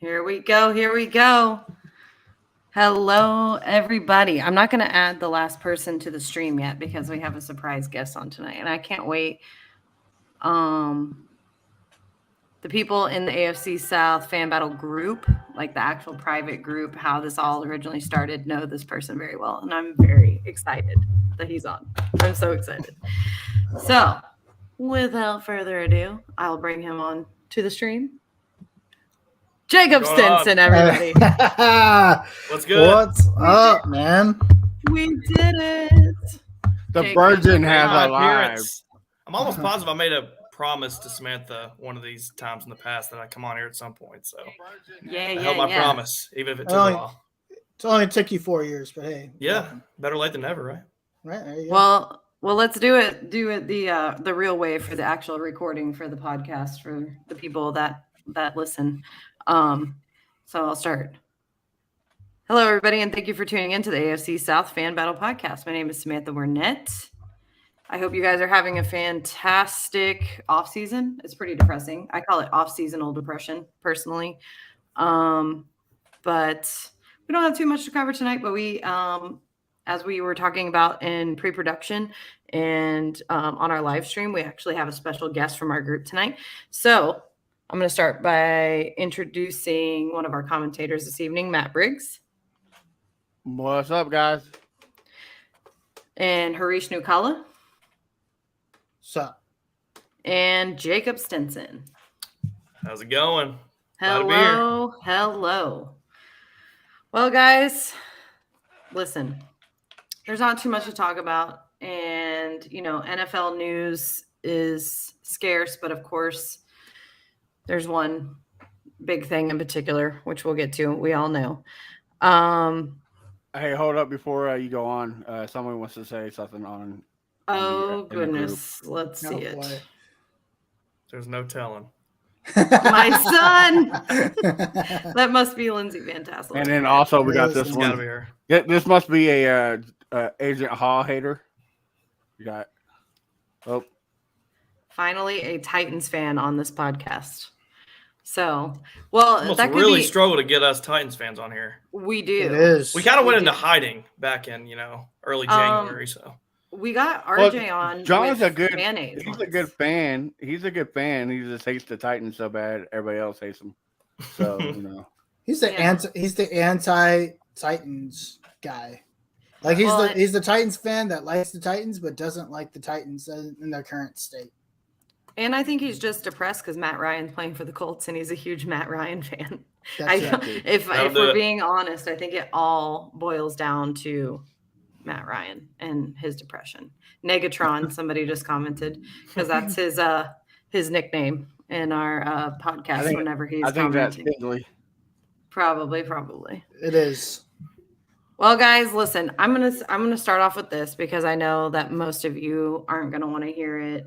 Here we go. Here we go. Hello, everybody. I'm not going to add the last person to the stream yet because we have a surprise guest on tonight, and I can't wait. The people in the AFC South fan battle group, like the actual private group, how this all originally started, know this person very well, and I'm very excited that he's on. I'm so excited. So, without further ado, I'll bring him on to the stream. Jacob Stinson, everybody. What's good? What's up, man? We did it. The Jacob, virgin has My alive. appearance. I'm almost positive I made a promise to Samantha one of these times in the past that I come on here at some point. So I held my promise, even if it took a while. It only took you 4 years, but hey. Yeah, better late than never, right? Right, there you go. Well, let's do it the real way for the actual recording for the podcast for the people that listen. So I'll start. Hello, everybody, and thank you for tuning in to the AFC South Fan Battle Podcast. My name is Samantha Wernett. I hope you guys are having a fantastic off season. It's pretty depressing. I call it off-seasonal depression, personally. But we don't have too much to cover tonight, but we as we were talking about in pre-production and on our live stream, we actually have a special guest from our group tonight. So I'm going to start by introducing one of our commentators this evening, Matt Briggs. What's up, guys? And Harish Nukala. What's up? And Jacob Stinson. How's it going? Glad to be here. Hello. Well, guys, listen, there's not too much to talk about. And, NFL news is scarce, but of course, there's one big thing in particular, which we'll get to. We all know. Hey, hold up before you go on. Someone wants to say something on. Oh, goodness. Let's see it. There's no telling. My son. That must be Lindsay Van Tassel. And then also we got this It's one. gotta be her. This must be a Agent Hall hater. You got. Oh. Finally, a Titans fan on this podcast. So, well, that could really struggle to get us Titans fans on here. We do. It is. We kind of went into hiding back in, early January. So we got RJ on. John's a good. mayonnaise He's a good fan. He's a good fan. He just hates the Titans so bad. Everybody else hates him. So He's the anti-Titans guy. Like he's the Titans fan that likes the Titans but doesn't like the Titans in their current state. And I think he's just depressed because Matt Ryan's playing for the Colts, and he's a huge Matt Ryan fan. If we're being honest, I think it all boils down to Matt Ryan and his depression. Negatron, somebody just commented, because that's his nickname in our podcast whenever he's commenting. That's Probably. It is. Well, guys, listen, I'm gonna start off with this because I know that most of you aren't gonna want to hear it,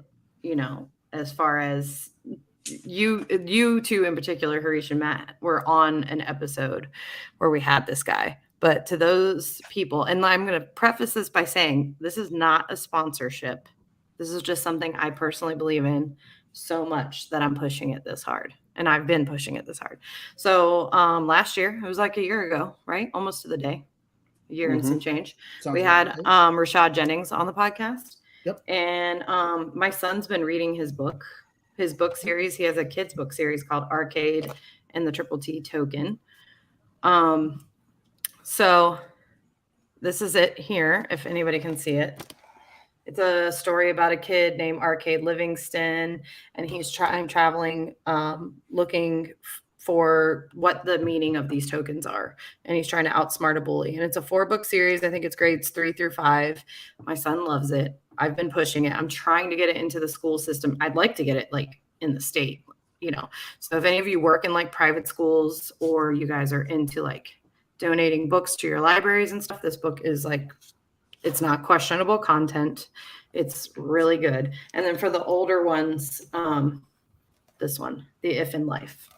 as far as you two in particular, Harish and Matt, were on an episode where we had this guy. But to those people, and I'm going to preface this by saying this is not a sponsorship. This is just something I personally believe in so much that I'm pushing it this hard. And I've been pushing it this hard. So last year, it was like a year ago, right? Almost to the day, a year and some change. We had Rashad Jennings on the podcast. Yep. And my son's been reading his book series. He has a kid's book series called Arcade and the Triple T Token. So this is it here, if anybody can see it. It's a story about a kid named Arcade Livingston, and he's traveling, looking for what the meaning of these tokens are. And he's trying to outsmart a bully. And it's a 4-book series. I think it's grades 3 through 5. My son loves it. I've been pushing it. I'm trying to get it into the school system. I'd like to get it in the state, So if any of you work in private schools or you guys are into donating books to your libraries and stuff, this book is it's not questionable content. It's really good. And then for the older ones, this one, The If in Life.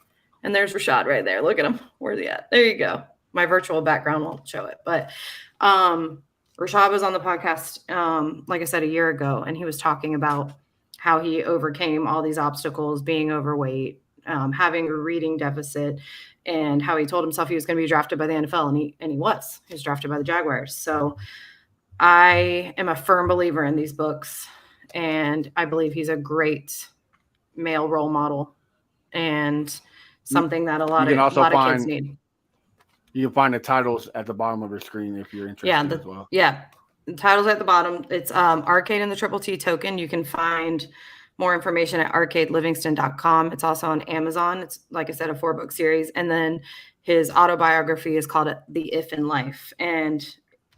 And there's Rashad right there. Look at him. Where's he at? There you go. My virtual background won't show it. But Rashad was on the podcast, like I said, a year ago, and he was talking about how he overcame all these obstacles, being overweight, having a reading deficit, and how he told himself he was going to be drafted by the NFL, and he was. He was drafted by the Jaguars. So I am a firm believer in these books, and I believe he's a great male role model and something that a lot of kids need. You can find the titles at the bottom of your screen if you're interested as well. Yeah, the titles at the bottom. It's Arcade and the Triple T Token. You can find more information at arcadelivingston.com. It's also on Amazon. It's, like I said, a 4-book series. And then his autobiography is called The If in Life. And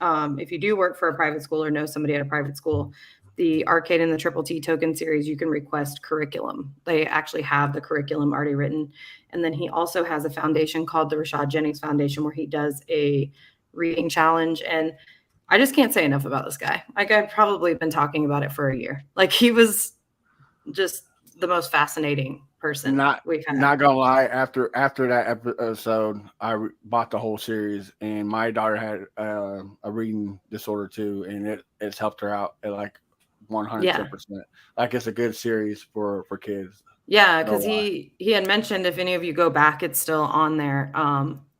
if you do work for a private school or know somebody at a private school, the Arcade and the Triple T Token series, you can request curriculum. They actually have the curriculum already written. And then he also has a foundation called the Rashad Jennings Foundation, where he does a reading challenge. And I just can't say enough about this guy. Like, I've probably been talking about it for a year. Like, he was just the most fascinating person we've had. Not gonna lie, after that episode, I bought the whole series, and my daughter had a reading disorder too, and it's helped her out at like 110%. Like, it's a good series for kids. Yeah, because he had mentioned, if any of you go back, it's still on there.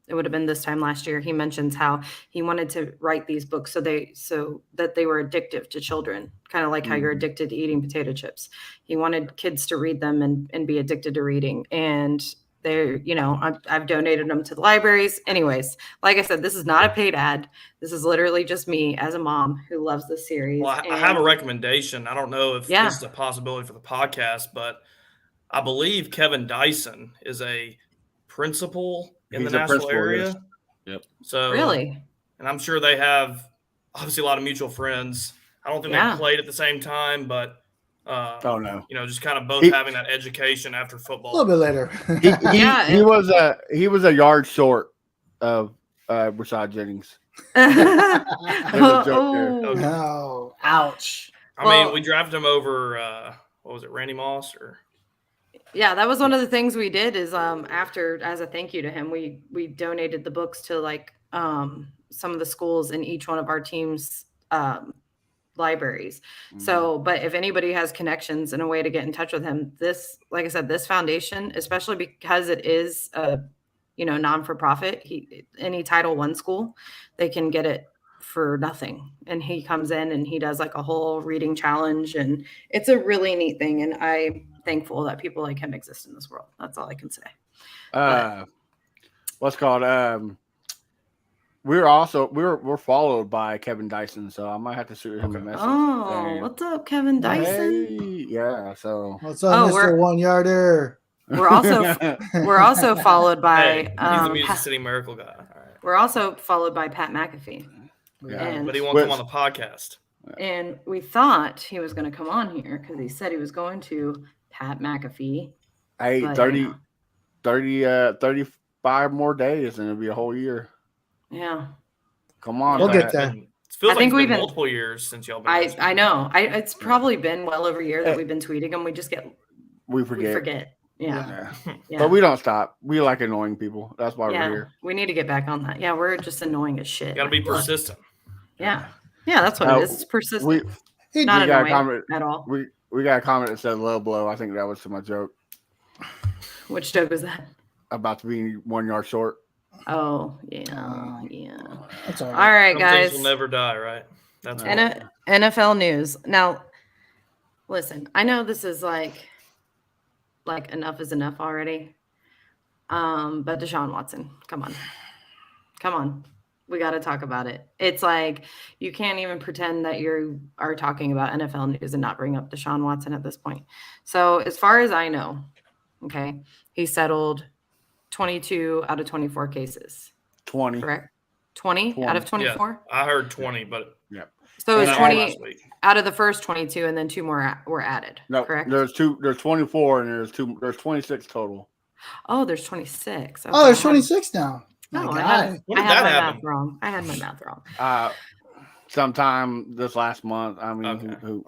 It would have been this time last year. He mentions how he wanted to write these books so that they were addictive to children, kind of like how you're addicted to eating potato chips. He wanted kids to read them and be addicted to reading. And they're, I've donated them to the libraries. Anyways, like I said, this is not a paid ad. This is literally just me as a mom who loves this series. Well, I have a recommendation. I don't know if this is a possibility for the podcast, but I believe Kevin Dyson is a principal in the Nashville area. Yep. So really, and I'm sure they have obviously a lot of mutual friends. I don't think they played at the same time, but just kind of both having that education after football. A little bit later. he was a yard short of Rashad Jennings. No, ouch. I mean, we drafted him over what was it, Randy Moss or? Yeah, that was one of the things we did is after, as a thank you to him, we donated the books to like some of the schools in each one of our teams' libraries. So, but if anybody has connections and a way to get in touch with him, this, like I said, this foundation, especially because it is a non-for-profit, any Title I school, they can get it for nothing. And he comes in and he does like a whole reading challenge, and it's a really neat thing. And I'm thankful that people like him exist in this world. That's all I can say. What's called? We're followed by Kevin Dyson, so I might have to shoot him a message. Oh, what's up, Kevin Dyson? Hey, yeah. So what's up, Mr. 1-yarder? We're also followed by he's the Music City Miracle guy. All right. We're also followed by Pat McAfee. Yeah, but he won't come on the podcast. And we thought he was going to come on here because he said he was going to. Pat McAfee. Hey, 35 more days and it'll be a whole year. Yeah. Come on. We'll get there. It feels like it's been multiple years since y'all been. I know. It's probably been well over a year that we've been tweeting them. We forget. Yeah. But we don't stop. We like annoying people. That's why we're here. We need to get back on that. Yeah, we're just annoying as shit. You gotta be persistent. Yeah. Yeah, that's what it is. It's persistent. Not annoying at all. We got a comment that said low blow. I think that was my joke. Which joke was that? About being 1 yard short. Oh, yeah. That's all right, Some guys. things will never die, right? That's NFL news. Now, listen, I know this is like enough is enough already. But Deshaun Watson, come on. We got to talk about it. It's like you can't even pretend that you are talking about NFL news and not bring up Deshaun Watson at this point. So as far as I know, okay, he settled 22 out of 24 cases. 20. Correct? 20 out of 24? Yeah, I heard 20, but yeah. So it's 20 out of the first 22, and then 2 more were added. No, correct? There's 24, and there's 26 total. Oh, there's 26. Okay. Oh, there's 26 now. No, when I did that happen? math wrong. I had my math wrong. Sometime this last month. I mean, Okay. who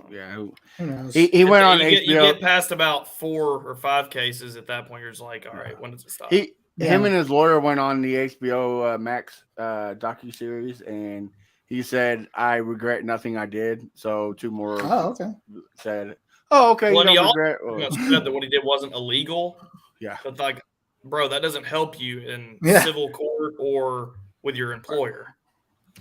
knows? He went on HBO. You get past about 4 or 5 cases at that point. You're just like, all right, when does it stop? Him and his lawyer went on the HBO Max docuseries, and he said, "I regret nothing I did." So 2 more. Oh, okay. Said, "Oh, okay." Well, you he don't also regret. said that what he did wasn't illegal. Yeah. But like, bro, that doesn't help you in civil court or with your employer.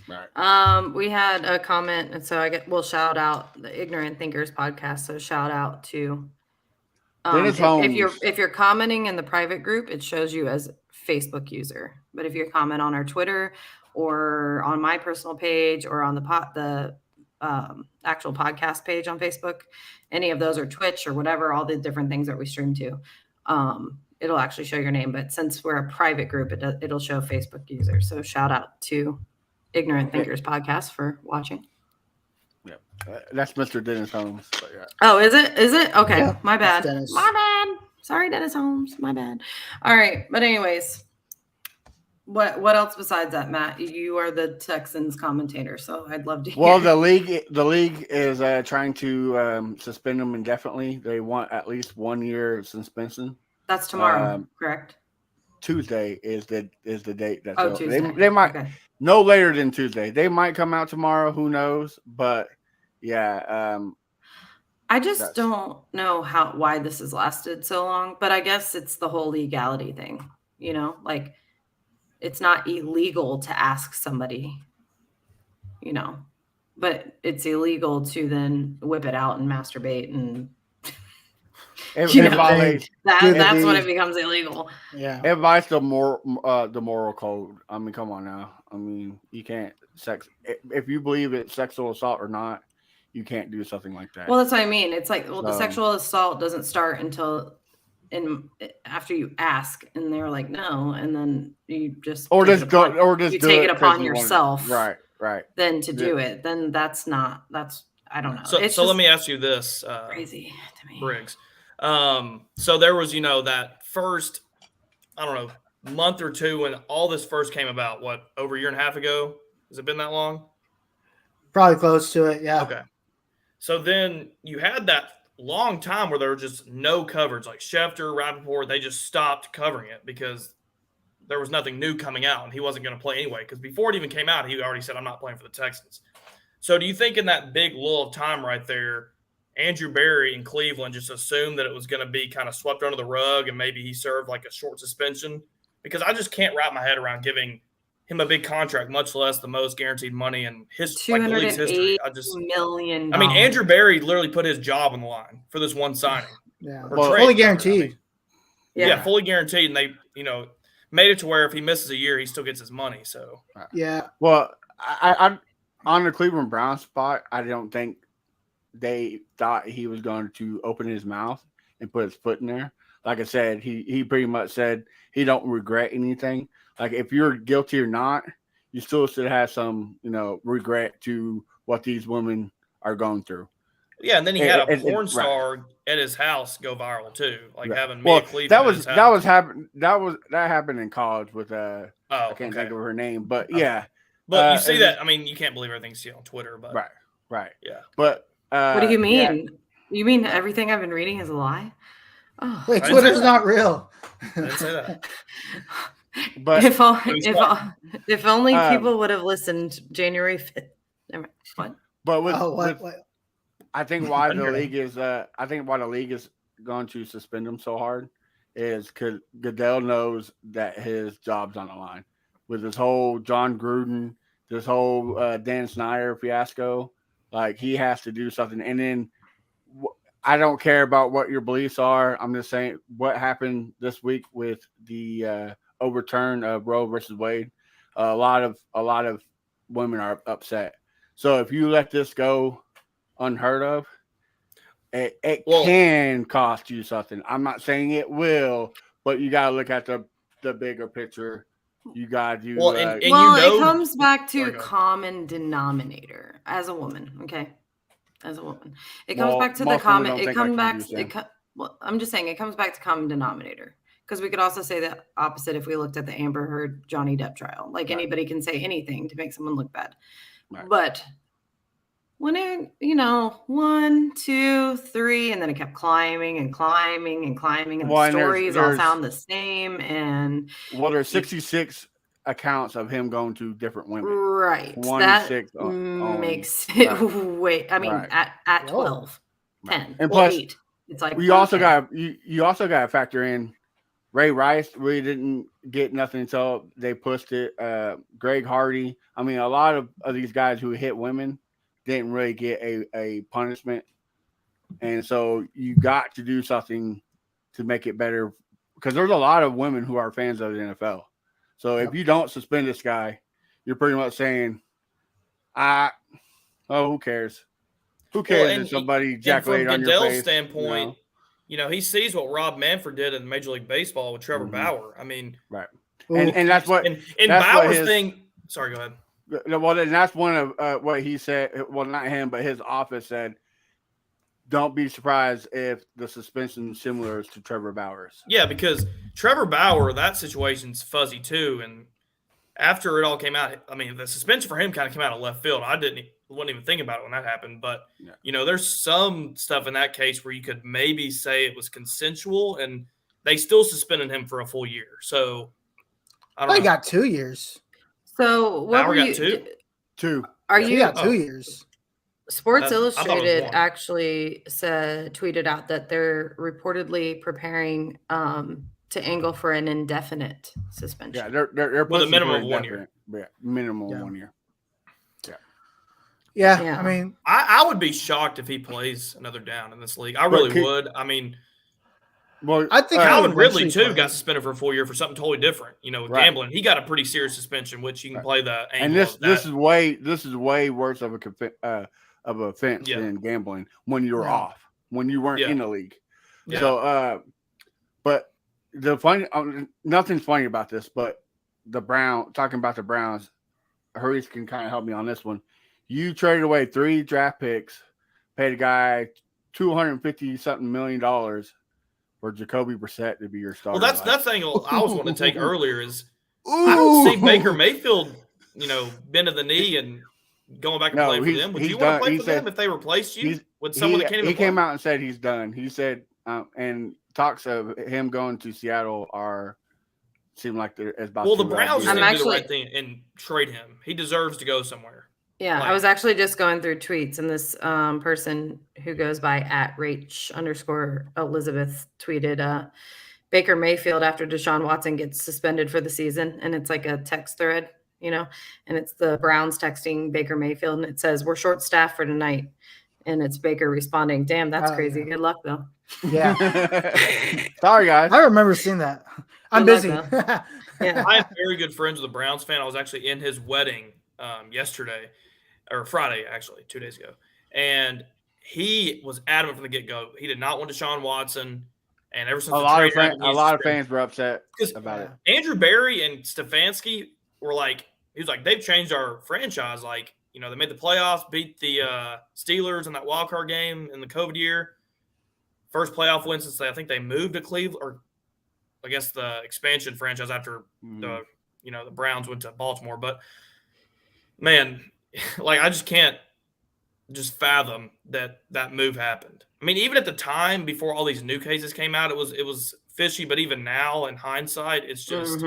Right. We had a comment, and so we'll shout out the Ignorant Thinkers podcast. So shout out to if you're commenting in the private group, it shows you as Facebook user. But if you comment on our Twitter or on my personal page or on the actual podcast page on Facebook, any of those, or Twitch or whatever, all the different things that we stream to, it'll actually show your name. But since we're a private group, it'll show Facebook user. So shout out to Ignorant Thinkers podcast for watching. Yeah, that's Mr. Dennis Holmes. But yeah. Oh, is it? Okay, yeah, my bad. Dennis. My bad. Sorry, Dennis Holmes. My bad. All right, but anyways, what else besides that, Matt? You are the Texans commentator, so I'd love to hear. Well, the league is trying to suspend them indefinitely. They want at least 1 year suspension. That's tomorrow, correct? Tuesday is the date that Tuesday. They might no later than Tuesday. They might come out tomorrow. Who knows? But yeah, I just don't know why this has lasted so long. But I guess it's the whole legality thing. You know, like it's not illegal to ask somebody. You know, but it's illegal to then whip it out and masturbate and. It violates that's when it becomes illegal. Yeah, it violates the moral code. I mean, come on now. I mean, you can't if you believe it's sexual assault or not, you can't do something like that. Well, that's what I mean. It's like, the sexual assault doesn't start until after you ask, and they're like, no, and then you just take it upon yourself, right. Then to do it, then that's I don't know. So let me ask you this, crazy to me, Briggs. So there was, that first, I don't know, month or two when all this first came about, over a year and a half ago? Has it been that long? Probably close to it. Yeah. Okay. So then you had that long time where there was just no coverage, like Schefter, Rappaport, they just stopped covering it because there was nothing new coming out and he wasn't going to play anyway. Because before it even came out, he already said, I'm not playing for the Texans. So do you think in that big lull of time right there, Andrew Berry in Cleveland just assumed that it was going to be kind of swept under the rug and maybe he served like a short suspension? Because I just can't wrap my head around giving him a big contract, much less the most guaranteed money in his league's history. $208 million. I mean, Andrew Berry literally put his job on the line for this one signing. Yeah, fully guaranteed. Yeah, fully guaranteed. And they, made it to where if he misses a year, he still gets his money. So yeah. Well, I on the Cleveland Browns spot, I don't think they thought he was going to open his mouth and put his foot in there. Like I said, he pretty much said he don't regret anything. Like if you're guilty or not, you still should have some, regret to what these women are going through. Yeah, and then he had a porn star at his house go viral too, like having Mia Cleveland. That happened in college with I can't think of her name, but yeah. But you see that? I mean, you can't believe everything you see on Twitter, but right, yeah. But what do you mean? Yeah. You mean everything I've been reading is a lie? Oh, wait, Twitter's not real. I didn't say that. But if only people would have listened January 5th. What? But what? I think why the league is going to suspend him so hard is because Goodell knows that his job's on the line with this whole John Gruden, this whole Dan Snyder fiasco. Like he has to do something, and then I don't care about what your beliefs are. I'm just saying what happened this week with the overturn of Roe versus Wade. A lot of women are upset. So if you let this go unheard of, it can cost you something. I'm not saying it will, but you got to look at the bigger picture. You got to do. It comes back to common denominator as a woman. Okay, as a woman, it comes back to the common. It comes back. I'm just saying it comes back to common denominator. Because we could also say the opposite if we looked at the Amber Heard Johnny Depp trial. Like anybody can say anything to make someone look bad. Right. But when it, 1, 2, 3, and then it kept climbing and climbing and climbing, and the stories all sound the same. And there's 66 accounts of him going to different women. Right. That makes it wait. I mean, at 12, 10, and plus 8. It's like you also got to factor in Ray Rice really didn't get nothing until they pushed it. Greg Hardy. I mean, a lot of these guys who hit women didn't really get a punishment. And so you got to do something to make it better because there's a lot of women who are fans of the NFL. So if you don't suspend this guy, you're pretty much saying, who cares? Who cares if somebody ejaculated on your face? From Goodell's standpoint, he sees what Rob Manfred did in Major League Baseball with Trevor Bauer. I mean, right. And that's what and Bauer's thing. Sorry, go ahead. Well, and that's one of what he said. Well, not him, but his office said, don't be surprised if the suspension is similar to Trevor Bauer's. Yeah, because Trevor Bauer, that situation's fuzzy too. And after it all came out, I mean, the suspension for him kind of came out of left field. I wasn't even thinking about it when that happened. But, there's some stuff in that case where you could maybe say it was consensual, and they still suspended him for a full year. So, I don't know. He got 2 years. So what Bauer were got you? Two. Are He you? got 2 years. Sports I thought it was Illustrated one. actually tweeted out that they're reportedly preparing to angle for an indefinite suspension. Yeah, they're With a pushing minimum for of 1 year. Yeah, minimum of 1 year. Yeah. I mean, I would be shocked if he plays another down in this league. I really would. I mean, well, I think Calvin he would Ridley eventually too play. got suspended for a full year for something totally different. With Right. gambling, he got a pretty serious suspension, which you can play the angle and this of that. this is way worse of a offense than gambling when you're off, when you weren't in the league. Yeah. So, but the funny, nothing's funny about this, but talking about the Browns, Hurries can kind of help me on this one. You traded away 3 draft picks, paid a guy $250-something million for Jacoby Brissett to be your starter. Well, that's the angle I was wanting to take earlier is I don't see Baker Mayfield, bending the knee and going back and playing for them. Would you want to play for them if they replaced you with someone that can't even He play? came out and said he's done. He said, and talks of him going to Seattle seem like they're about. Well, to the Browns are I'm going to do the actually- right thing and trade him. He deserves to go somewhere. Yeah, I was actually just going through tweets, and this person who goes by @Rach_Elizabeth tweeted Baker Mayfield after Deshaun Watson gets suspended for the season, and it's like a text thread, and it's the Browns texting Baker Mayfield, and it says, "We're short-staffed for tonight," and it's Baker responding, "Damn, that's crazy. Yeah. Good luck, though." Yeah. Sorry, guys. I remember seeing that. I'm Good busy. luck, Yeah. I have very good friends with a Browns fan. I was actually in his wedding yesterday, or Friday, actually, 2 days ago. And he was adamant from the get-go. He did not want Deshaun Watson. And ever since a lot of fans were upset about it. Andrew Berry and Stefanski were like, he was like, they've changed our franchise. Like, they made the playoffs, beat the Steelers in that wild card game in the COVID year. First playoff win since I think they moved to Cleveland, or I guess the expansion franchise after the Browns went to Baltimore. But man, like I just can't fathom that move happened. I mean, even at the time before all these new cases came out, it was fishy. But even now, in hindsight, it's just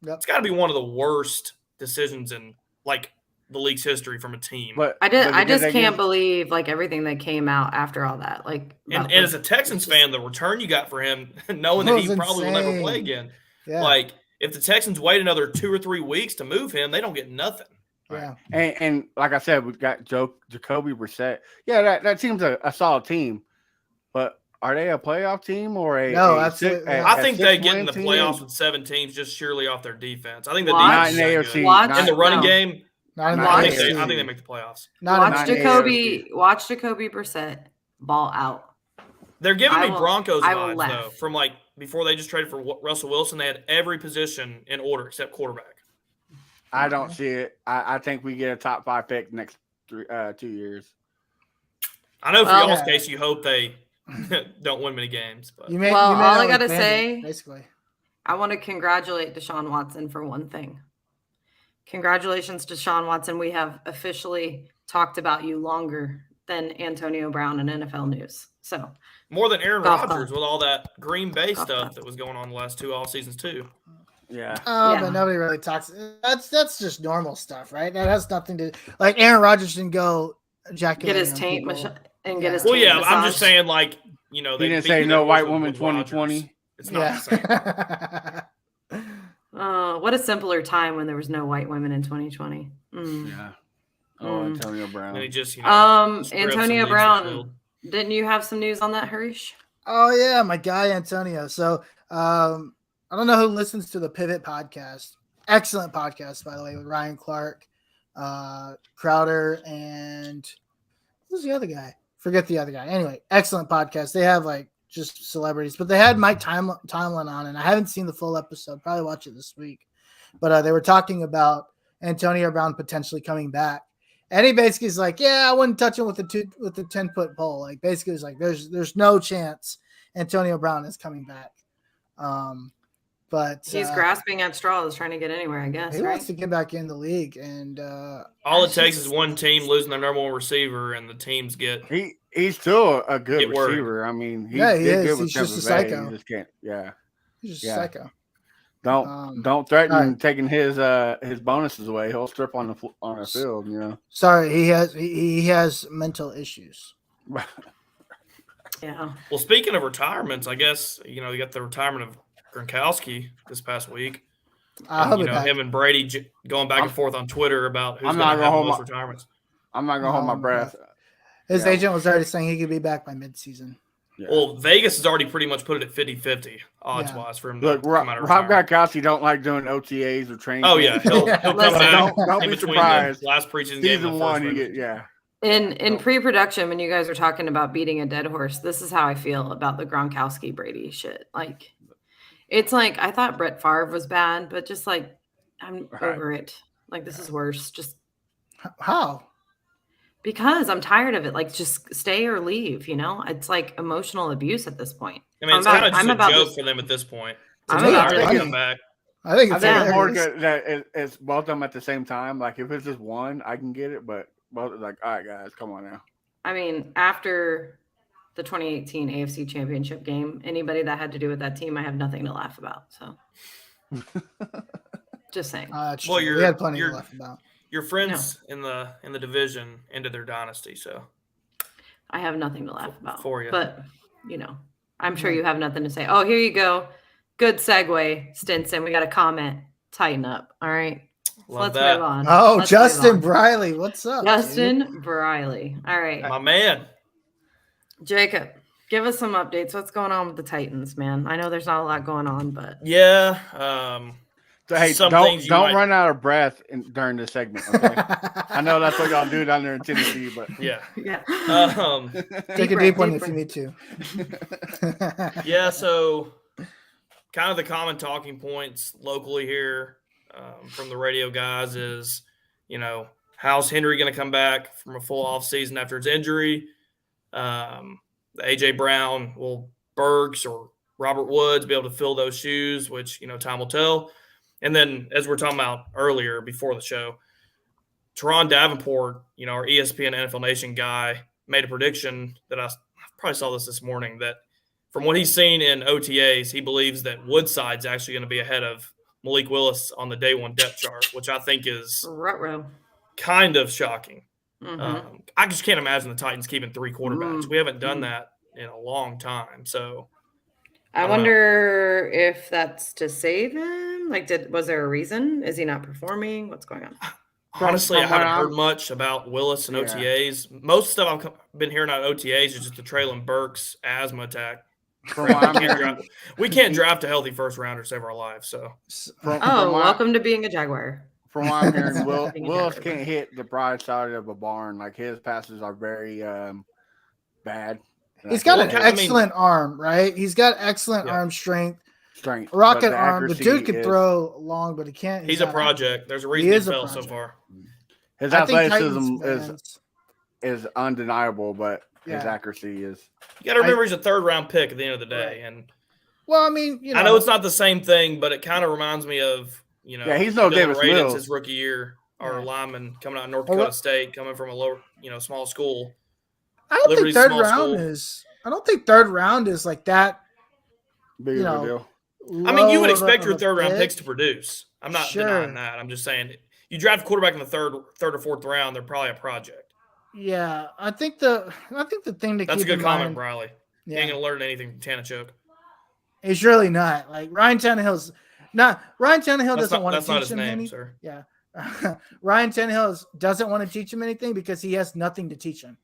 it's got to be one of the worst decisions in like the league's history from a team. But I just can't believe like everything that came out after all that. Like, and as a Texans fan, the return you got for him, knowing that he probably will never play again. Yeah. Like, if the Texans wait another 2 or 3 weeks to move him, they don't get nothing. Yeah. And like I said, we've got Jacoby Brissett. Yeah, that seems a solid team. But are they a playoff team or a? No, a absolutely. six- a- I a think they get in 6-win the team? playoffs with 7 teams just surely off their defense. I think the Watch- defense Not in is AFC. that good. Not- In the running No. game, Not in the Watch- I think AFC. they make the playoffs. Not in watch the Jacoby Brissett ball out. They're giving me I will- Broncos I will vibes, laugh. though. From like before they just traded for Russell Wilson, they had every position in order except quarterback. I don't see it. I think we get a top 5 pick next 2 years. I know for Well- y'all's case, you hope they don't win many games. But You may, Well, you may all not I gotta withstand say- it, basically. I want to congratulate Deshaun Watson for one thing. Congratulations, Deshaun Watson. We have officially talked about you longer than Antonio Brown in NFL news. So more than Aaron Golf Rodgers clap. with all that Green Bay Golf stuff clap. that was going on the last 2 off seasons too. Yeah. Oh, Yeah. but nobody really talks. That's just normal stuff, right? That has nothing to like. Aaron Rodgers didn't go get his ejaculating on taint people. and get his Well, taint yeah, I'm massaged. just saying, like, He didn't say no white woman 2020. It's not the same. What a simpler time when there was no white women in 2020. Yeah. Oh, Antonio Brown. And he just, strips and Antonio leaves the Brown. field. Didn't you have some news on that, Harish? Oh yeah, my guy Antonio. So I don't know who listens to the Pivot podcast. Excellent podcast, by the way, with Ryan Clark, Crowder, and who's the other guy? Forget the other guy. Anyway, excellent podcast. They have like just celebrities, but they had Mike Tomlin on, and I haven't seen the full episode. Probably watch it this week. But they were talking about Antonio Brown potentially coming back, and he basically is like, "Yeah, I wouldn't touch him with the 10-foot pole." Like basically, it's like there's no chance Antonio Brown is coming back. But he's grasping at straws, trying to get anywhere, I guess. He wants to get back in the league, and all it takes is one team losing their number one receiver, and the teams get. He's still a good Get worried. receiver. I mean, he is. good with He's just a Tampa Bay. psycho. He just can't. Yeah. He's just a psycho. Don't threaten right. taking his bonuses away. He'll strip on the field. You know. Sorry, he has mental issues. Yeah. Well, speaking of retirements, I guess you got the retirement of Gronkowski this past week. Him and Brady going back and forth on Twitter about who's going to have the most retirements. I'm not going to hold my breath. His agent was already saying he could be back by midseason. Yeah. Well, Vegas has already pretty much put it at 50-50 odds-wise for him to come out of Rob retirement. Gronkowski don't like doing OTAs or training. Oh, yeah. He'll come back don't in be between surprised. the last preseason game. Season one, yeah. In pre-production, when you guys were talking about beating a dead horse, this is how I feel about the Gronkowski Brady shit. Like, it's like I thought Brett Favre was bad, but just like I'm over it. Like this is worse. Just how? Because I'm tired of it. Like just stay or leave. It's like emotional abuse at this point. I mean, it's kind of just a joke for them at this point. I'm about to come back. I think it's more good that it's both of them at the same time. Like if it's just one, I can get it, but both like, all right, guys, come on now. I mean, after the 2018 AFC Championship game, anybody that had to do with that team, I have nothing to laugh about. So, just saying. Well, we had plenty to laugh about. Your friends in the division ended their dynasty, so I have nothing to laugh about for you. But I'm sure you have nothing to say. Oh, here you go. Good segue, Stinson. We got a comment. Tighten up. All right. Let's move on. Oh, Let's Justin Briley. What's up? Justin Briley. All right. My man. Jacob, give us some updates. What's going on with the Titans, man? I know there's not a lot going on, but yeah. Hey, don't run out of breath during this segment. Okay? I know that's what y'all do down there in Tennessee, but yeah. Take a deep one if you need to. Yeah. So, kind of the common talking points locally here from the radio guys is, how's Henry going to come back from a full off season after his injury? AJ Brown, will Bergs or Robert Woods be able to fill those shoes, which, time will tell. And then, as we we're talking about earlier before the show, Teron Davenport, our ESPN NFL Nation guy, made a prediction that I probably saw this morning, that from what he's seen in OTAs, he believes that Woodside's actually going to be ahead of Malik Willis on the day one depth chart, which I think is kind of shocking. Mm-hmm. I just can't imagine the Titans keeping three quarterbacks. We haven't done that in a long time. So I wonder if that's to save him. Like, was there a reason? Is he not performing? What's going on? Honestly, I haven't heard much about Willis and OTAs. Most stuff I've been hearing out of OTAs is just the Traylon Burks asthma attack. We can't draft a healthy first rounder to save our lives. So, welcome to being a Jaguar. From what I'm hearing, Willis can't hit the broad side of a barn. Like his passes are very bad. He's got an excellent arm, right? He's got excellent arm strength. Rocket arm. The dude can throw long, but he can't. He's a project. There's a reason he fell so far. His athleticism is undeniable, but his accuracy is. You got to remember he's a third-round pick at the end of the day, and I mean, I know it's not the same thing, but it kind of reminds me of he's no Davis Mills. His rookie year, our lineman coming out of North Dakota State, coming from a lower, small school. I don't think third round is like that. Big of a deal. I mean, you would expect your third-round picks to produce. I'm not denying that. I'm just saying, you draft a quarterback in the third or fourth round, they're probably a project. Yeah, I think the thing to that's keep a good in comment, mind, Briley. You ain't gonna learn anything from Tanachuk. He's really not. Like Ryan Tannehill's not. Ryan Tannehill doesn't want to That's not teach his him name, anything. sir. Yeah, Ryan Tannehill doesn't want to teach him anything because he has nothing to teach him,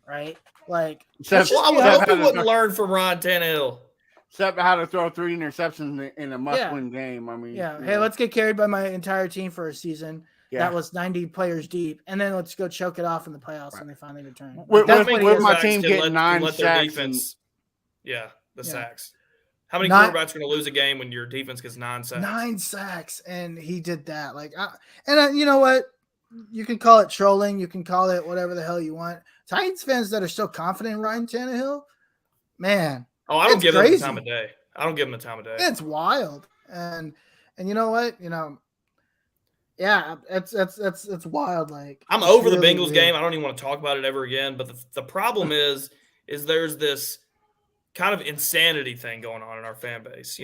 right? Like, Except, Well, I would hope he wouldn't learn from Ryan Tannehill. except how to throw 3 interceptions in a must-win game. I mean, yeah. Hey, let's get carried by my entire team for a season. Yeah. That was 90 players deep, and then let's go choke it off in the playoffs when they finally return. With That's what he my is. team Can getting 9 their sacks defense, the Yeah. sacks. How many Not- quarterbacks are going to lose a game when your defense gets 9 sacks? 9 sacks, and he did that. Like, you know what? You can call it trolling. You can call it whatever the hell you want. Titans fans that are still confident in Ryan Tannehill, man. Oh, I don't it's give them the crazy. time of day. I don't give them the time of day. It's wild. And you know what? Yeah, it's wild. Like, I'm it's over the really Bengals weird. game. I don't even want to talk about it ever again. But the problem is there's this kind of insanity thing going on in our fan base.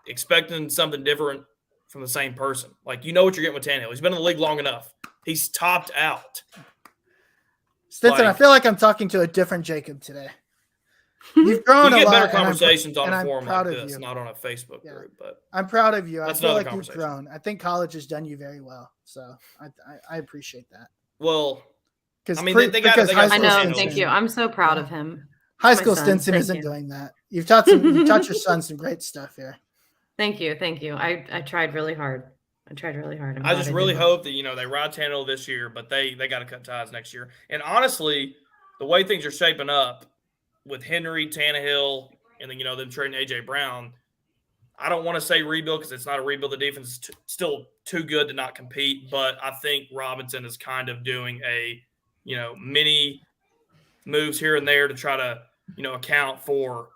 Expecting something different from the same person. Like, what you're getting with Tannehill. He's been in the league long enough. He's topped out. Stinson, I feel like I'm talking to a different Jacob today. You've grown You a get lot. better and I'm conversations on a I'm forum proud like of this, you. not on a Facebook Yeah. group. But I'm proud of you. I That's feel another like you've conversation. grown. I think college has done you very well. So I appreciate that. Well, Because I mean, they got because high I school know. Stinson. Thank you. I'm so proud of him. High My school son, Stinson thank isn't you. doing that. You've taught your son some great stuff here. Thank you. Thank you. I tried really hard. I'm I glad just did really well. hope that they ride Tannehill this year, but they got to cut ties next year. And honestly, the way things are shaping up with Henry, Tannehill, and then them trading AJ Brown, I don't want to say rebuild because it's not a rebuild. The defense is still too good to not compete, but I think Robinson is kind of doing a mini moves here and there to try to account for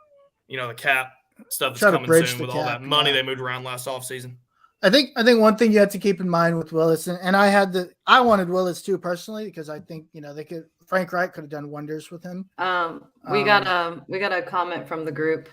the cap stuff that's Try to coming bridge soon the with all cap, that money yeah. they moved around last offseason. I think one thing you have to keep in mind with Willis, and I wanted Willis too personally because I think Frank Reich could have done wonders with him. We got a comment from the group.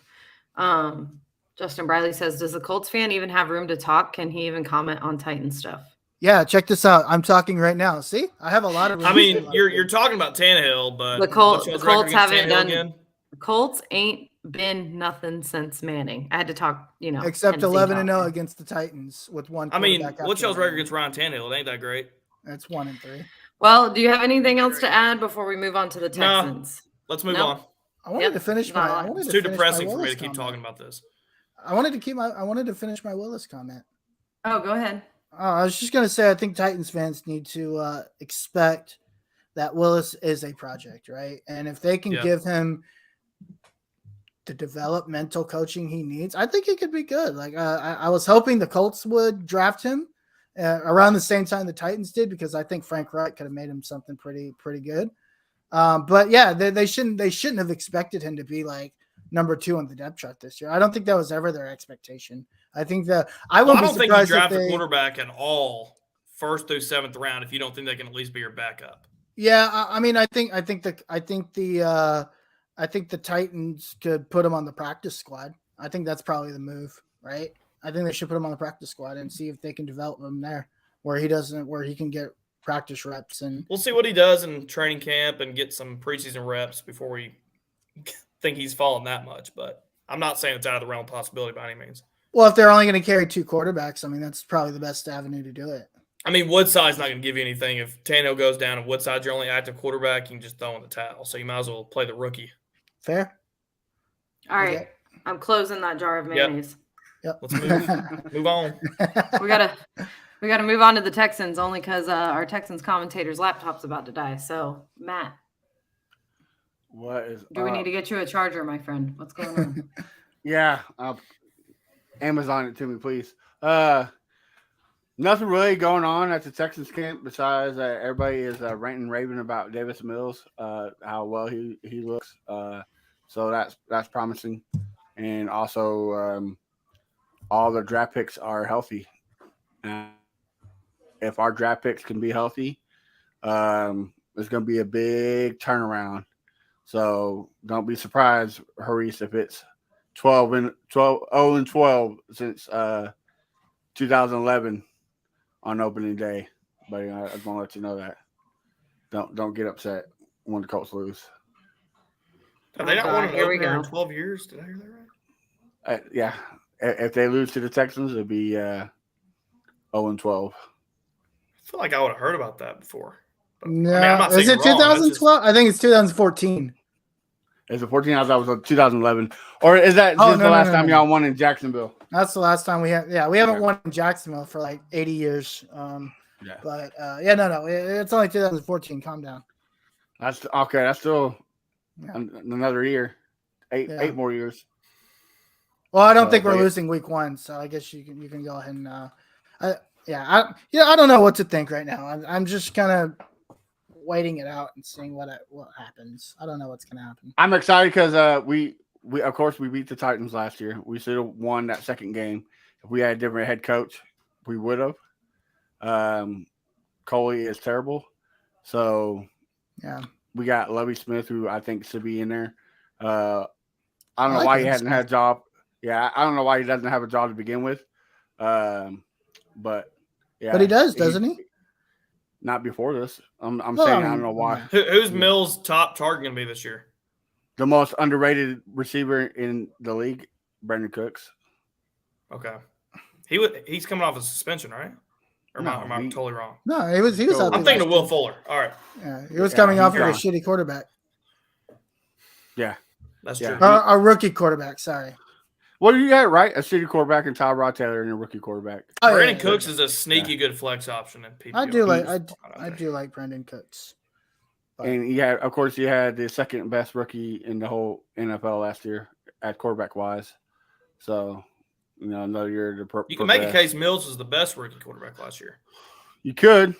Justin Briley says, "Does the Colts fan even have room to talk? Can he even comment on Titan stuff?" Yeah, check this out. I'm talking right now. See, I have a lot of room I to say mean, about you're it. talking about Tannehill, but The Colts what's y'all's record against haven't Tannehill done. again? The Colts ain't been nothing since Manning. I had to talk, Except Tennessee 11-0 talk. against the Titans with one. I mean, quarterback what's after y'all's record Manning. against Ryan Tannehill? It ain't that great. It's 1-3. Well, do you have anything else to add before we move on to the No. Texans? Let's move Nope. on. I wanted Yep, to finish not my. I on. wanted It's to too finish depressing my for me Willis to keep comment. talking about this. I wanted to finish my Willis comment. Oh, go ahead. I was just gonna say I think Titans fans need to expect that Willis is a project, right? And if they can Yeah. give him the developmental coaching he needs, I think he could be good. Like I was hoping the Colts would draft him around the same time the Titans did because I think Frank Reich could have made him something pretty good. But yeah, they shouldn't have expected him to be like number 2 on the depth chart this year. I don't think that was ever their expectation. I think that I Well, I wouldn't don't be think you surprised draft if a they. quarterback at all, 1st through 7th round, if you don't think they can at least be your backup. Yeah, I mean, I think the Titans could put him on the practice squad. I think that's probably the move, right? I think they should put him on the practice squad and see if they can develop him there, where he can get practice reps. And We'll see what he does in training camp and get some preseason reps before we think he's fallen that much. But I'm not saying it's out of the realm of possibility by any means. well, if they're only going to carry 2 quarterbacks, I mean, that's probably the best avenue to do it. I mean, Woodside's not going to give you anything. If Tannehill goes down and Woodside's your only active quarterback, you can just throw in the towel. So you might as well play the rookie. Fair. All right. Yeah. I'm closing that jar of Yep. mayonnaise. Yep. Let's move on. We gotta move on to the Texans only because our Texans commentator's laptop's about to die. So Matt, What is? do we need to get you a charger, my friend? What's going on? Yeah, Amazon it to me, please. Nothing really going on at the Texans camp besides everybody is ranting and raving about Davis Mills, how well he looks. So that's promising, and also all the draft picks are healthy. If our draft picks can be healthy, it's going to be a big turnaround. So don't be surprised, Haris, if it's 0-12 since 2011 on opening day. But I just want to let you know that. Don't get upset when the Colts lose. Have they not won an Here we opener in go. 12 years? Did I hear that right? Yeah. If they lose to the Texans, it'll be 0-12. I feel like I would have heard about that before. But, No, I mean, I'm not is saying it you're wrong. That's just- 2012? I think it's 2014. Is it 14? I thought it was 2011. Or is that just the last time y'all won in Jacksonville? That's the last time we had. Yeah, we haven't Yeah. won in Jacksonville for like 80 years. Yeah. But no, it's only 2014. Calm down. That's okay. That's still Yeah. another year, eight more years. Well, I don't So, think we're but- losing week 1, so I guess you can go ahead and I don't know what to think right now. I'm just kind of waiting it out and seeing what happens. I don't know what's gonna happen. I'm excited because we of course we beat the Titans last year. We should have won that second game. If we had a different head coach, we would have. Coley is terrible, so Yeah, we got Lovie Smith, who I think should be in there. I don't know like why he Lovie hasn't had a job. Yeah, I don't know why he doesn't have a job to begin with. But yeah, but he does, doesn't he? Not before this. I'm Well, saying I I don't mean, know why. yeah. Who's Mills' top target going to be this year? The most underrated receiver in the league, Brandon Cooks. Okay. He's coming off a suspension, right? Or am I totally wrong? No, he was Go. healthy. I'm thinking of last Will year. Fuller. All right. Yeah, he was Yeah, coming off he's of a gone. shitty quarterback, Yeah. That's Yeah. true. a rookie quarterback. Sorry. Well, you got right. A city quarterback and Tyrod Taylor and a rookie quarterback. Oh, Brandon yeah. Cooks is a sneaky good flex option in PPR. I do like Brandon Cooks. But- And of course, you had the second best rookie in the whole NFL last year at quarterback wise. So, another year to You can make a case Mills was the best rookie quarterback last year. You could.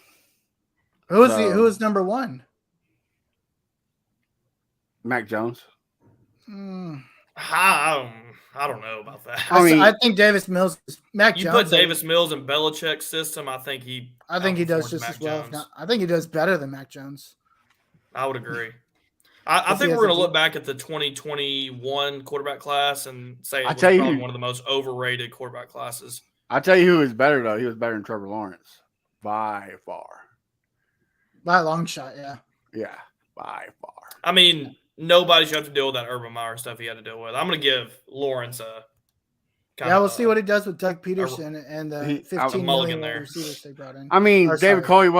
Who was number 1? Mac Jones. I don't know about that. I think Davis Mills. Mac You Jones. put Davis Mills in Belichick's system, I think he does outperforms just Mac as well. If Jones. not, I think he does better than Mac Jones. I would agree. I If he think has we're a going to look deep- back at the 2021 quarterback class and say it was tell you probably who- one of the most overrated quarterback classes. I'll tell you who was better, though. He was better than Trevor Lawrence. By far. By a long shot, yeah. Yeah, by far. I mean, nobody should have to deal with that Urban Meyer stuff he had to deal with. I'm going to give Lawrence a We'll see what he does with Doug Peterson and the He- 15 mulligan million there. receivers they brought in. I mean, Or, David sorry.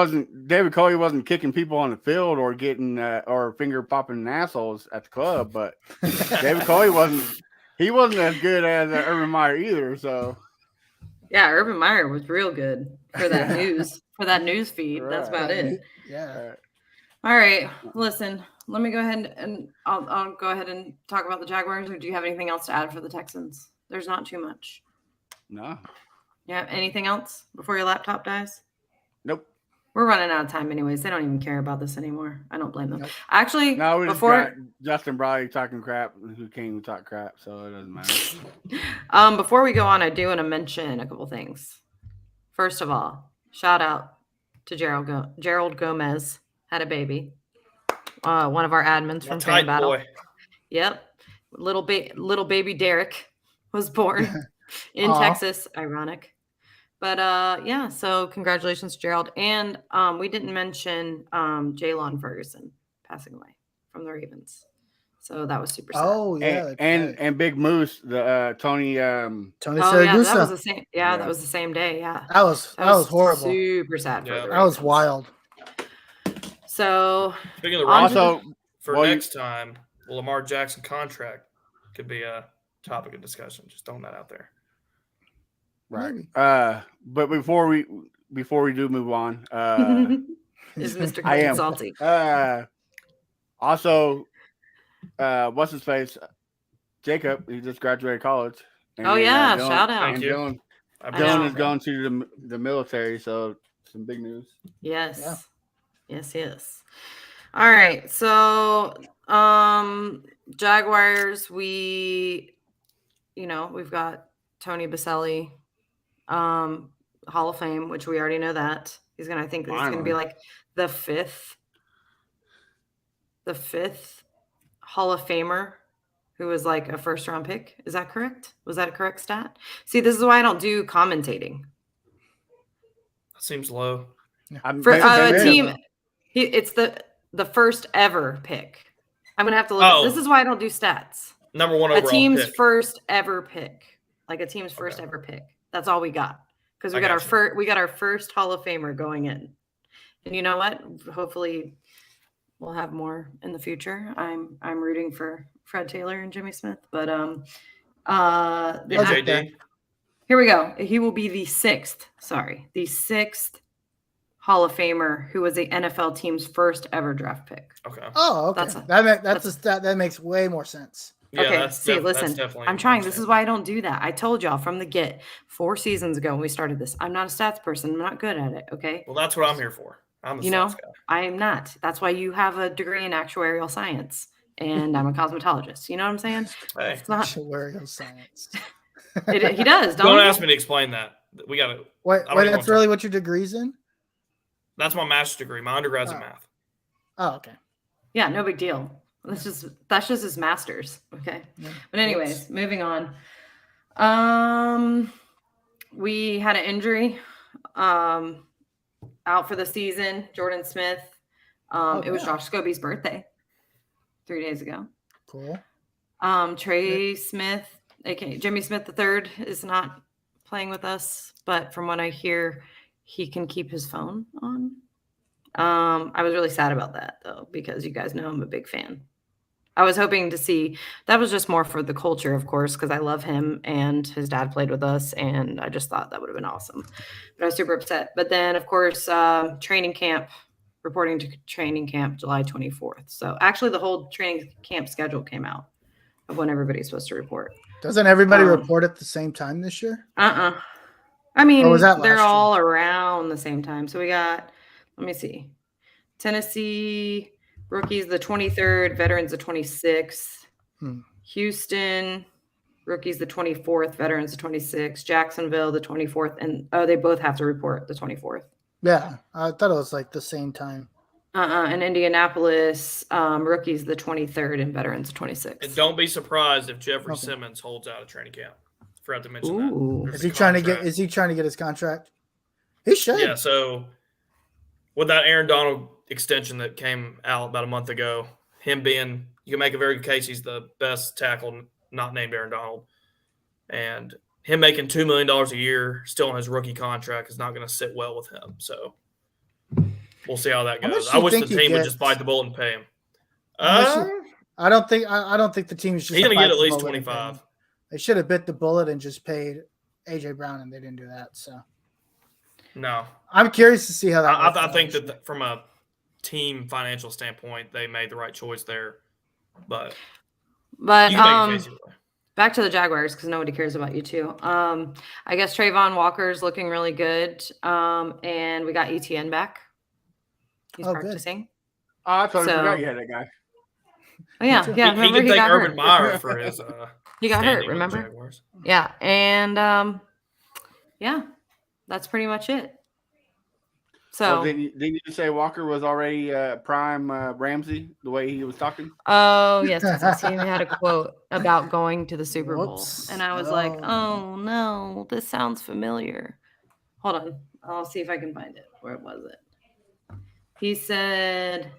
Coley wasn't kicking people on the field or getting or finger popping assholes at the club, but David Coley wasn't as good as Urban Meyer either. So Yeah, Urban Meyer was real good for that news feed. That's about it. Yeah. All right, listen. Let me go ahead and I'll go ahead and talk about the Jaguars. Or do you have anything else to add for the Texans? There's not too much. no, Yeah. Anything else before your laptop dies? nope. We're running out of time, anyways. They don't even care about this anymore. I don't blame them. Nope. Actually, No, we just before got Justin Bradley talking crap, who can't even talk crap, so it doesn't matter. before we go on, I do want to mention a couple things. First of all, shout out to Gerald Gomez had a baby. One of our admins from Tight Fan Battle. boy. Yep. Little baby Derek was born in Aw. Texas. Ironic. But yeah, so congratulations, Gerald. And we didn't mention Jaylon Ferguson passing away from the Ravens. So that was super sad. Oh yeah. and Big Moose, the Tony. Tony Oh yeah, that was Siragusa. the same. Yeah. That was the same day. Yeah, That was horrible. Super sad. For Yeah. the That was Ravens. wild. So Speaking of the On Ravens, to Also, for well, you- next time, the Lamar Jackson contract could be a topic of discussion. Just throwing that out there. right. Maybe. But before we do move on, is Mr. I am. Salty? Also, what's his face? Jacob, he just graduated college. Oh yeah, Dylan- shout out. Thank And you. Dylan, I know. Dylan appreciate is that. going to the military, so some big news. Yes. Yeah. Yes. All right. So Jaguars, we've got Tony Baselli, Hall of Fame, which we already know that. I think he's gonna be Finally. like the fifth Hall of Famer who was like a first round pick. Is that correct? Was that a correct stat? See, this is why I don't do commentating. That seems low. For Maybe- a maybe- team, it's the first ever pick. I'm gonna have to look. Oh. This is why I don't do stats. Number one A overall team's pick. first ever pick. Like a team's first ever pick. That's all we got. Because we got our first Hall of Famer going in. And you know what? Hopefully we'll have more in the future. I'm rooting for Fred Taylor and Jimmy Smith. But JD. here we go. He will be the sixth Hall of Famer who was the NFL team's first ever draft pick. Okay. Oh, okay. That makes way more sense. Yeah, okay, that's definitely I'm trying. This is why I don't do that. I told y'all from the get 4 seasons ago when we started this. I'm not a stats person. I'm not good at it. Okay. Well, that's what I'm here for. I'm a stats guy. I am not. That's why you have a degree in actuarial science, and I'm a cosmetologist. You know what I'm saying? Hey. It's not Actuarial science. he does. Don't ask me to explain that. We got to. Wait, that's really what your degree's in? That's my master's degree. My undergrad's in math. Oh, okay. Yeah, no big deal. That's just his master's. Okay. Yeah. But anyways, moving on. We had an injury out for the season. Jordan Smith. It was Josh Scobie's birthday 3 days ago. Cool. Trey Smith, aka Jimmy Smith III, is not playing with us, but from what I hear, he can keep his phone on. I was really sad about that though, because you guys know I'm a big fan. I was hoping to see, that was just more for the culture, of course, because I love him and his dad played with us, and I just thought that would have been awesome. But I was super upset. But then, of course, reporting to training camp July 24th. So actually the whole training camp schedule came out of when everybody's supposed to report. Doesn't everybody report at the same time this year? I mean, they're all year? around the same time. So we got, let me see, Tennessee rookies the 23rd, veterans the 26th. Houston rookies the 24th, veterans the 26th. Jacksonville the 24th, and they both have to report the 24th. Yeah, I thought it was like the same time. And Indianapolis rookies the 23rd and veterans the 26th. And don't be surprised if Jeffrey Simmons holds out a training camp. Forgot to mention that. Is he trying to get his contract? He should. Yeah, so with that Aaron Donald extension that came out about a month ago, him being, you can make a very good case he's the best tackle not named Aaron Donald. And him making $2 million a year still on his rookie contract is not going to sit well with him. So we'll see how that goes. I wish the team would just bite the bullet and pay him. I don't think the team is just. He's going to get at least 25. They should have bit the bullet and just paid AJ Brown, and they didn't do that. So no, I'm curious to see how that. I think that from a team financial standpoint, they made the right choice there. But back to the Jaguars, because nobody cares about you too. I guess Trayvon Walker's looking really good, and we got ETN back. He's practicing. Good. Oh, I totally forgot you had that guy. Oh, yeah. He could thank Urban Meyer for his. He got hurt. Remember? Yeah, and that's pretty much it. So didn't you say Walker was already prime Ramsey the way he was talking? Oh yes, he had a quote about going to the Super Bowl, and I was like, "Oh no, this sounds familiar." Hold on, I'll see if I can find it. Where was it? He said,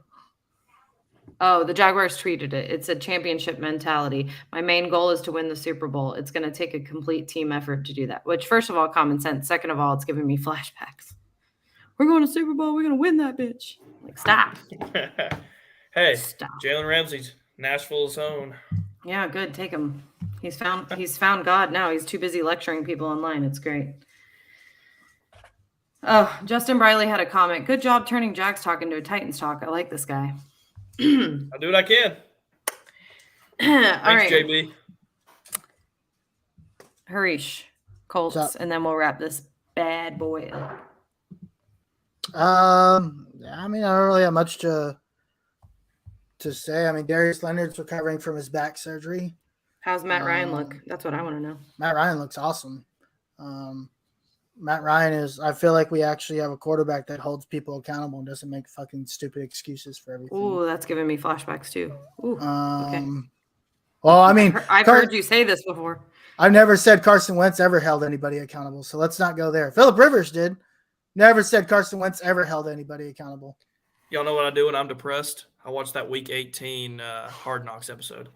"Oh, the Jaguars tweeted it. It's a championship mentality. My main goal is to win the Super Bowl. It's going to take a complete team effort to do that." Which, first of all, common sense. Second of all, it's giving me flashbacks. We're going to Super Bowl. We're going to win that bitch. Like, stop. Hey, stop. Jalen Ramsey's Nashville's own. Yeah, good. Take him. He's found God now. He's too busy lecturing people online. It's great. Oh, Justin Briley had a comment. Good job turning Jags talk into a Titans talk. I like this guy. I'll do what I can. Thanks, right. JB. Harish, Colts, and then we'll wrap this bad boy up. I mean, I don't really have much to say. I mean, Darius Leonard's recovering from his back surgery. How's Matt Ryan look? That's what I want to know. Matt Ryan looks awesome. Matt Ryan I feel like we actually have a quarterback that holds people accountable and doesn't make fucking stupid excuses for everything. Ooh, that's giving me flashbacks too. Ooh, okay. Well, I mean, I've heard you say this before. I've never said Carson Wentz ever held anybody accountable, so let's not go there. Phillip Rivers did. Never said Carson Wentz ever held anybody accountable. Y'all know what I do when I'm depressed? I watch that Week 18 Hard Knocks episode.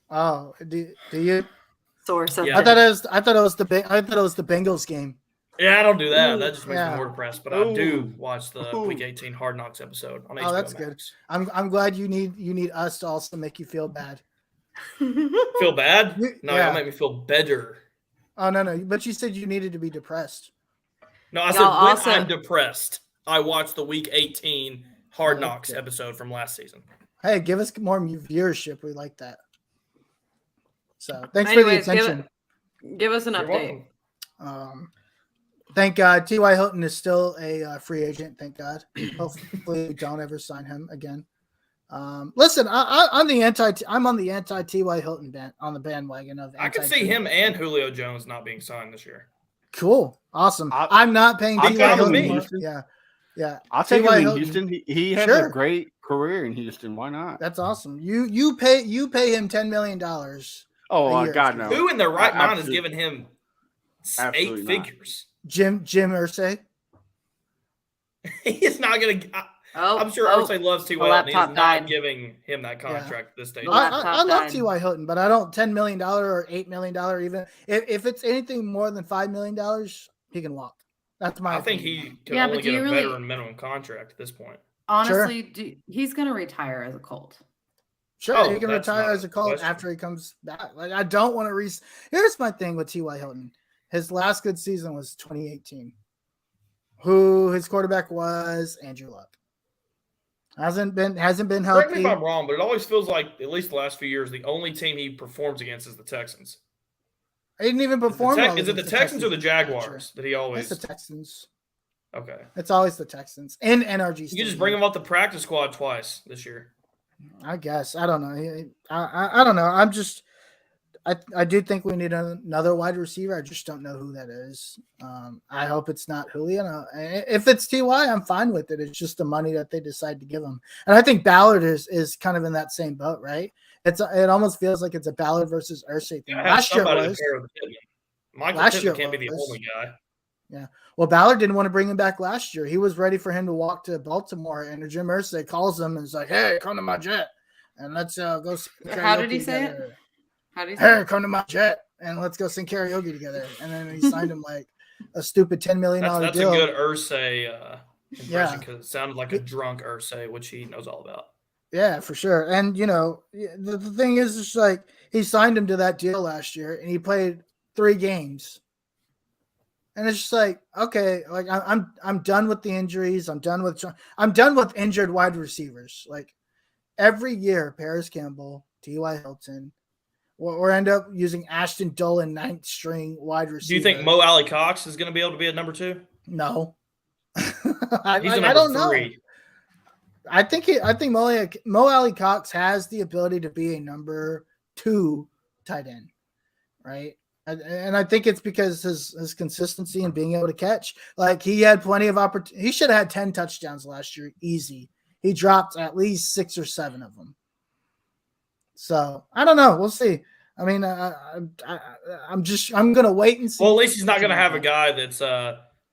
Oh, do you? Sore subject. Yeah. I thought it was the Bengals game. Yeah, I don't do that. Ooh, That just makes me yeah. more depressed. But I do Ooh. watch the Week 18 Hard Knocks episode on HBO Oh, that's Max. good. I'm glad you need us to also make you feel bad. Feel bad? No, Yeah. y'all make me feel better. Oh no, but you said you needed to be depressed. No, I said Y'all when also- I'm depressed, I watch the Week 18 Hard Knocks Okay. episode from last season. Hey, give us more viewership. We like that. So thanks for the Anyways, attention. give us an You're update. welcome. Thank God, T.Y. Hilton is still a free agent. Thank God. Hopefully, we don't ever sign him again. Listen, I'm on the anti T.Y. Hilton on the bandwagon of. I could see him and Julio Jones not being signed this year. Cool, awesome. I- I'm not paying I'm T.Y. fine with Hilton. me. more. Yeah. I'll take T.Y. him in Hilton, Houston. He has Sure. a great career in Houston. Why not? That's awesome. You pay him $10 million. Oh, a year. God, no. Who in their right mind is Absolutely. giving him Absolutely 8 not. figures? Jim Irsay. He's not going to. I'm sure Irsay loves T.Y. the Hilton. He's laptop not died. giving him that contract at this stage. The I laptop love died. T.Y. Hilton, but I don't $10 million or $8 million even. If it's anything more than $5 million, he can walk. That's my I think opinion. he could Yeah, only but do get a you really- veteran minimum contract at this point. Honestly, he's going to retire as a Colt. Sure, Oh, he can that's retire not as a a Colt question. after he comes back. Like I don't want to Here's my thing with T.Y. Hilton. His last good season was 2018. Who his quarterback was Andrew Luck. Hasn't been Correct me healthy. if I'm wrong, but it always feels like, at least the last few years, the only team he performs against is the Texans. He didn't even perform well. Is it the against Texans or the last year. Jaguars that he always? It's the Texans. Okay. It's always the Texans in NRG. You Stadium. just bring him off the practice squad twice this year. I guess. I don't know. I don't know. I do think we need another wide receiver. I just don't know who that is. I hope it's not Julio. If it's T.Y., I'm fine with it. It's just the money that they decide to give him. And I think Ballard is kind of in that same boat, right? It almost feels like it's a Ballard versus Irsay thing. Last year it was. Michael Last Pittman year can't be the was. only guy. Yeah. Well, Ballard didn't want to bring him back last year. He was ready for him to walk to Baltimore, and Jim Irsay calls him and is like, "Hey, come to my jet, and let's go." How did he say it? together. How do you say Hey, come to my jet, and let's go sing karaoke together. And then he signed him like a stupid $10 million That's deal. a good Irsay impression Yeah. because it sounded like a drunk Irsay, which he knows all about. Yeah, for sure. And the thing is, it's like he signed him to that deal last year, and he played 3 games. And it's just like, okay, like I'm done with the injuries. I'm done with injured wide receivers. Like every year, Paris Campbell, T.Y. Hilton, or end up using Ashton Dolan 9th string wide receiver. Do you think Mo Alley Cox is going to be able to be a number 2? No. He's a number I don't 3. know. I think Mo Alley Cox has the ability to be a number 2 tight end, right? And I think it's because his consistency and being able to catch. Like he had plenty of opportunity. He should have had 10 touchdowns last year, easy. He dropped at least 6 or 7 of them. So I don't know. We'll see. I mean, I'm gonna wait and see. Well, at least he's not going to have a guy that's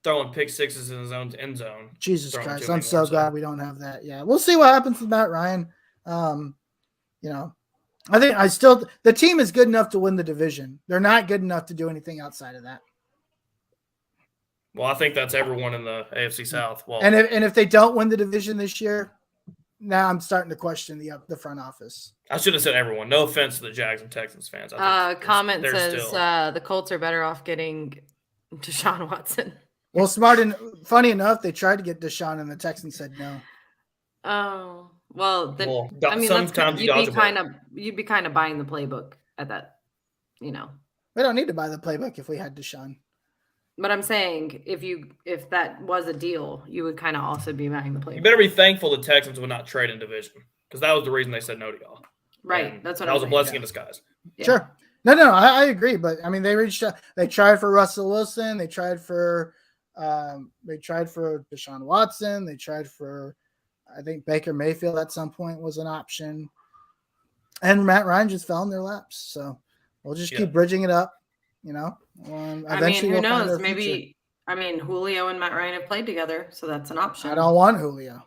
throwing pick sixes in his own end zone. Jesus Christ, I'm so glad we don't have that. Yeah, we'll see what happens with Matt Ryan. I think the team is good enough to win the division. They're not good enough to do anything outside of that. Well, I think that's everyone in the AFC South. Well, And if they don't win the division this year, now I'm starting to question the front office. I should have said everyone. No offense to the Jags and Texans fans. Comment they're says still- the Colts are better off getting Deshaun Watson. Well, funny enough, they tried to get Deshaun and the Texans said no. Oh, well, then, Well, I mean, sometimes you dodge a bullet. you'd be kind of buying the playbook at that, We don't need to buy the playbook if we had Deshaun. But I'm saying if that was a deal, you would kind of also be buying the playbook. You better be thankful the Texans would not trade in division because that was the reason they said no to y'all. Right. And That's what that I'm was a saying. blessing in disguise. Yeah. Sure. No, I agree. But I mean, they tried for Russell Wilson. They tried for Deshaun Watson. They tried for, I think Baker Mayfield at some point was an option. And Matt Ryan just fell in their laps. So we'll just keep bridging it up, Eventually who knows? Maybe, Julio and Matt Ryan have played together, so that's an option. I don't want Julio.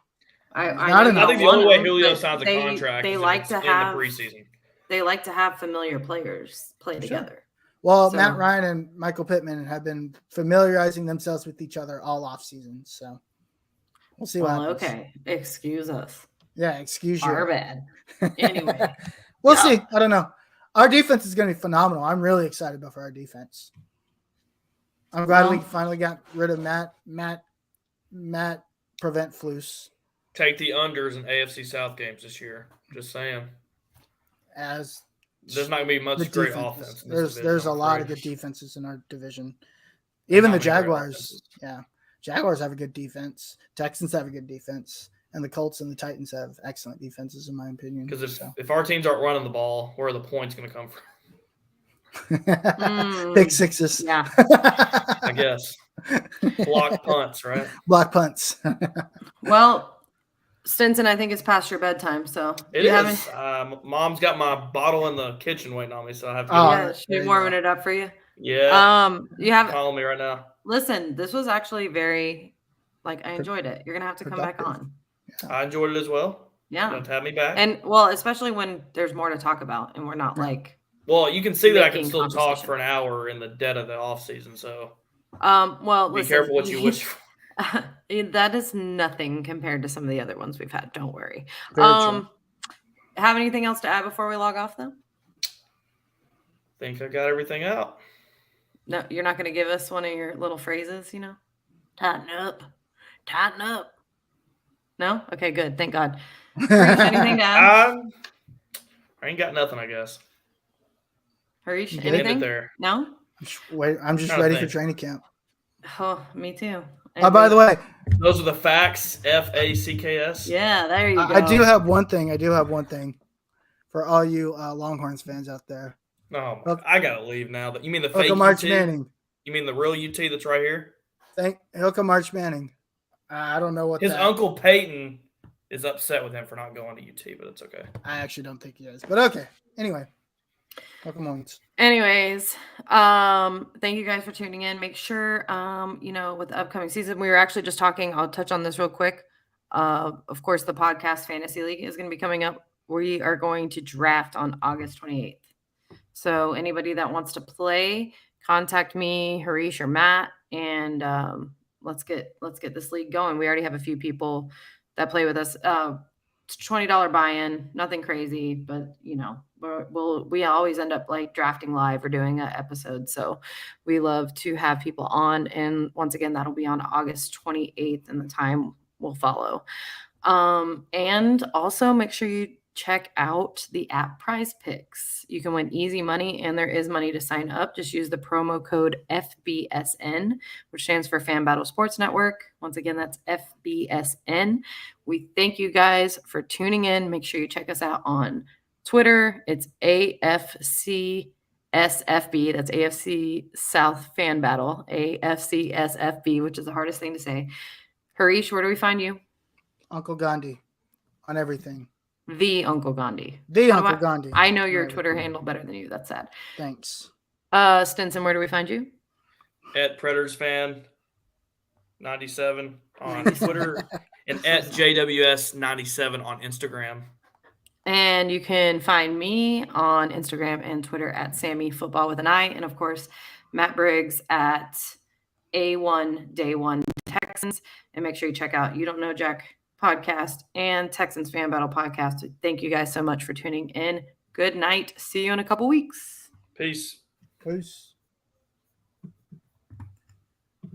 I think the only way Julio signs a contract they is like if to it's have in the preseason. they like to have familiar players play Sure. together. Well, So- Matt Ryan and Michael Pittman have been familiarizing themselves with each other all offseason. So we'll see what happens. Okay, excuse us. Yeah, excuse you. Our bad. Anyway. We'll Yeah. see. I don't know. Our defense is going to be phenomenal. I'm really excited about for our defense. I'm glad we Well- finally got rid of Matt Prevent Flus Take the unders in AFC South games this year. Just saying. as There's not going to be much the great defenses. offense in this division, There's a I'm lot of afraid. good defenses in our division. There's Even not the many great Jaguars. offenses. Yeah. Jaguars have a good defense. Texans have a good defense. And the Colts and the Titans have excellent defenses, in my opinion. Because if our teams aren't running the ball, where are the points going to come from? Pick sixes. Yeah. I guess. Block punts, right? Block punts. Well, Stinson, I think it's past your bedtime. So It you is. Mom's got my bottle in the kitchen waiting on me, so I have to go. Oh, Yeah, there she's you warming go. it up for you. Yeah. You have Calling me right now. listen. This was actually very, I enjoyed it. You're gonna have to come back Productive. on. I enjoyed it as well. Yeah, Don't have me back. and well, especially when there's more to talk about, and we're not Right. Well, you can see that I can making still talk conversation. for an hour in the dead of the off season, so Well, be listen, careful what you wish for. That is nothing compared to some of the other ones we've had. Don't worry. Very true. Have anything else to add before we log off, though? Think I got everything out. No, you're not going to give us one of your little phrases, Tighten up. Tighten up. No? Okay, good. Thank God. Harish, anything to add? I ain't got nothing, I guess. Harish, You End it anything? there. No? Wait, I'm just Trying to ready for think. training camp. Oh, me too. Oh, by the way, Those are the facts. FACKS. Yeah, there you go. I do have one thing. For all you Longhorns fans out there. No, Look- I gotta leave now. You mean the fake Hook March UT? Manning. You mean the real UT that's right here? Hook March Manning. I don't know what His that- uncle Peyton is upset with him for not going to UT, but it's okay. I actually don't think he is. But okay. Anyway. Hook 'em Horns. Anyways, thank you guys for tuning in. Make sure, with the upcoming season, we were actually just talking. I'll touch on this real quick. Of course, the podcast Fantasy League is going to be coming up. We are going to draft on August 28th. So anybody that wants to play, contact me, Harish, or Matt, and let's get this league going. We already have a few people that play with us. It's $20 buy-in, nothing crazy, but we always end up drafting live or doing an episode. So we love to have people on. And once again, that'll be on August 28th, and the time will follow. And also make sure you check out the app Prize Picks. You can win easy money, and there is money to sign up. Just use the promo code FBSN, which stands for Fan Battle Sports Network. Once again, that's FBSN. We thank you guys for tuning in. Make sure you check us out on Twitter. It's AFCSFB. That's AFC South Fan Battle. AFCSFB, which is the hardest thing to say. Harish, where do we find you? Uncle Gandhi on everything. The Uncle Gandhi. The How do Uncle Gandhi. I know your Right. Twitter handle better than you. That's sad. Thanks. Stinson, where do we find you? At Predators Fan 97 on Twitter and at JWS 97 on Instagram. And you can find me on Instagram and Twitter at Sammy Football with an I. And of course, Matt Briggs at A1 Day One Texans. And make sure you check out You Don't Know Jack podcast and Texans Fan Battle podcast. Thank you guys so much for tuning in. Good night. See you in a couple weeks. Peace. Peace.